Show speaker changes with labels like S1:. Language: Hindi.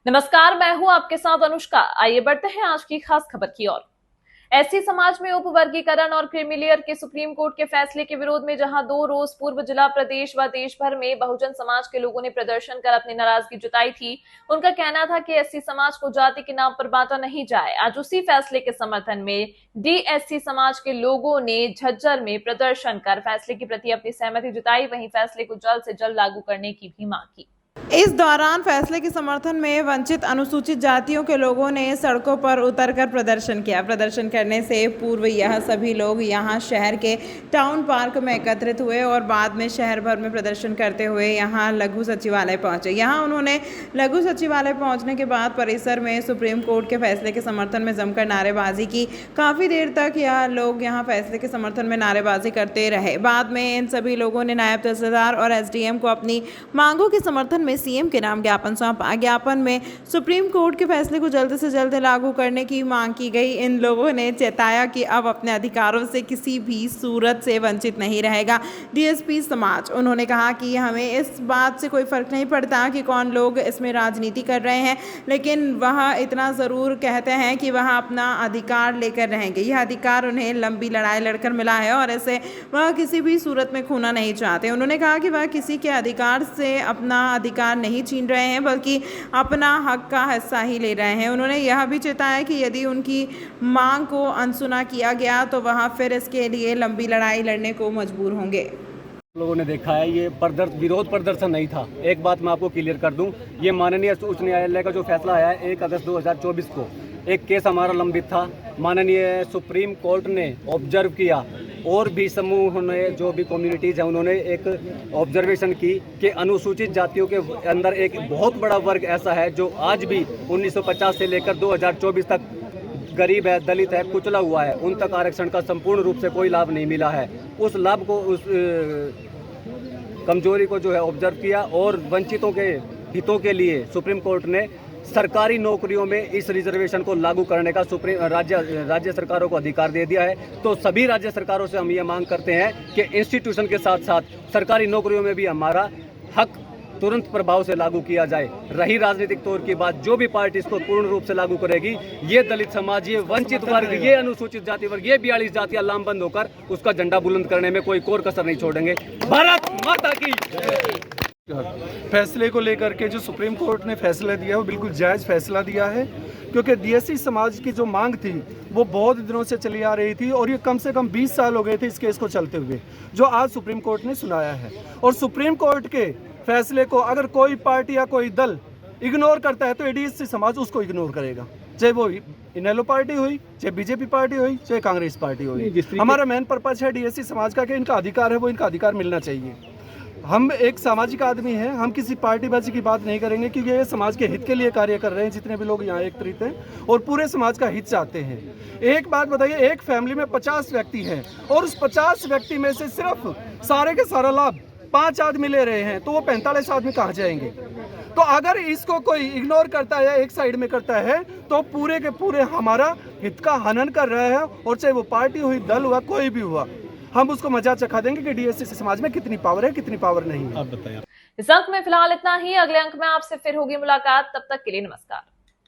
S1: नमस्कार, मैं हूं आपके साथ अनुष्का। आइए बढ़ते हैं आज की खास खबर की ओर। एससी समाज में उपवर्गीकरण और क्रीमीलेयर के सुप्रीम कोर्ट के फैसले के विरोध में जहां 2 रोज पूर्व जिला, प्रदेश व देश भर में बहुजन समाज के लोगों ने प्रदर्शन कर अपनी नाराजगी जताई थी। उनका कहना था कि एससी समाज को जाति के नाम पर बांटा नहीं जाए। आज उसी फैसले के समर्थन में डीएससी समाज के लोगों ने झज्जर में प्रदर्शन कर फैसले के प्रति अपनी सहमति जताई। वहीं फैसले को जल्द से जल्द लागू करने की भी मांग की।
S2: इस दौरान फैसले के समर्थन में वंचित अनुसूचित जातियों के लोगों ने सड़कों पर उतरकर प्रदर्शन किया। प्रदर्शन करने से पूर्व यह सभी लोग यहां शहर के टाउन पार्क में एकत्रित हुए और बाद में शहर भर में प्रदर्शन करते हुए यहां लघु सचिवालय पहुंचे। यहां उन्होंने लघु सचिवालय पहुंचने के बाद परिसर में सुप्रीम कोर्ट के फैसले के समर्थन में जमकर नारेबाजी की। काफ़ी देर तक यह लोग यहाँ फैसले के समर्थन में नारेबाजी करते रहे। बाद में इन सभी लोगों ने नायब तहसीलदार और एसडीएम को अपनी मांगों के समर्थन में सीएम के नाम ज्ञापन सौंपा। ज्ञापन में सुप्रीम कोर्ट के फैसले को जल्द से जल्द लागू करने की मांग की गई। इन लोगों ने चेताया कि अब अपने अधिकारों से किसी भी सूरत से वंचित नहीं रहेगा डीएससी समाज। उन्होंने कहा कि हमें इस बात से कोई फर्क नहीं पड़ता कि कौन लोग इसमें राजनीति कर रहे हैं, लेकिन वह इतना ज़रूर कहते हैं कि वह अपना अधिकार लेकर रहेंगे। यह अधिकार उन्हें लंबी लड़ाई लड़कर मिला है और इसे वह किसी भी सूरत में खोना नहीं चाहते। उन्होंने कहा कि वह किसी के अधिकार से अपना अधिकार नहीं छीन रहे हैं, बल्कि अपना हक का हिस्सा ही ले रहे हैं। उन्होंने यह भी चेताया कि यदि उनकी मांग को अनसुना किया गया तो वह फिर इसके लिए लंबी लड़ाई लड़ने को मजबूर होंगे।
S3: लोगों ने देखा है, ये विरोध प्रदर्शन नहीं था। एक बात मैं आपको क्लियर कर दूं, ये माननीय उच्च न्यायालय का जो फैसला आया है 1 अगस्त 2024 को, एक केस हमारा लंबित था। माननीय सुप्रीम कोर्ट ने ऑब्जर्व किया और भी समूह ने, जो भी कम्युनिटीज़ हैं, उन्होंने एक ऑब्जर्वेशन की कि अनुसूचित जातियों के अंदर एक बहुत बड़ा वर्ग ऐसा है जो आज भी 1950 से लेकर 2024 तक गरीब है, दलित है, कुचला हुआ है। उन तक आरक्षण का संपूर्ण रूप से कोई लाभ नहीं मिला है। उस लाभ को, उस कमजोरी को जो है ऑब्जर्व किया और वंचितों के हितों के लिए सुप्रीम कोर्ट ने सरकारी नौकरियों में इस रिजर्वेशन को लागू करने का राज्य सरकारों को अधिकार दे दिया है। तो सभी राज्य सरकारों से हम ये मांग करते हैं कि इंस्टीट्यूशन के साथ साथ सरकारी नौकरियों में भी हमारा हक तुरंत प्रभाव से लागू किया जाए। रही राजनीतिक तौर की बात, जो भी पार्टी इसको पूर्ण रूप से लागू करेगी, ये दलित समाज, ये वंचित वर्ग, ये अनुसूचित जाति वर्ग, ये 42 जातियां लामबंद होकर उसका झंडा बुलंद करने में कोई कोर कसर नहीं छोड़ेंगे। भारत माता की।
S4: फैसले को लेकर के जो सुप्रीम कोर्ट ने फैसला दिया वो बिल्कुल जायज़ फैसला दिया है, क्योंकि डीएससी समाज की जो मांग थी वो बहुत दिनों से चली आ रही थी और ये कम से कम 20 साल हो गए थे इस केस को चलते हुए, जो आज सुप्रीम कोर्ट ने सुनाया है। और सुप्रीम कोर्ट के फैसले को अगर कोई पार्टी या कोई दल इग्नोर करता है तो डीएससी समाज उसको इग्नोर करेगा, चाहे वो इनेलो पार्टी हुई, चाहे बीजेपी पार्टी हुई, चाहे कांग्रेस पार्टी हुई। हमारा मेन पर्पज है डीएससी समाज का कि इनका अधिकार है वो इनका अधिकार मिलना चाहिए। हम एक सामाजिक आदमी हैं, हम किसी पार्टीबाजी की बात नहीं करेंगे, क्योंकि ये समाज के हित के लिए कार्य कर रहे हैं। जितने भी लोग यहाँ एकत्रित हैं और पूरे समाज का हित चाहते हैं। एक बात बताइए, एक फैमिली में 50 व्यक्ति हैं और उस 50 व्यक्ति में से सिर्फ सारे के सारा लाभ 5 आदमी ले रहे हैं, तो वो 45 आदमी कहाँ जाएंगे? तो अगर इसको कोई इग्नोर करता है या एक साइड में करता है तो पूरे के पूरे हमारा हित का हनन कर रहा है। और चाहे वो पार्टी हुई, दल हुआ, कोई भी हुआ, हम उसको मजा चखा देंगे कि डीएससी समाज में कितनी पावर है, कितनी पावर नहीं है।
S1: इस अंक में फिलहाल इतना ही। अगले अंक में आपसे फिर होगी मुलाकात। तब तक के लिए नमस्कार।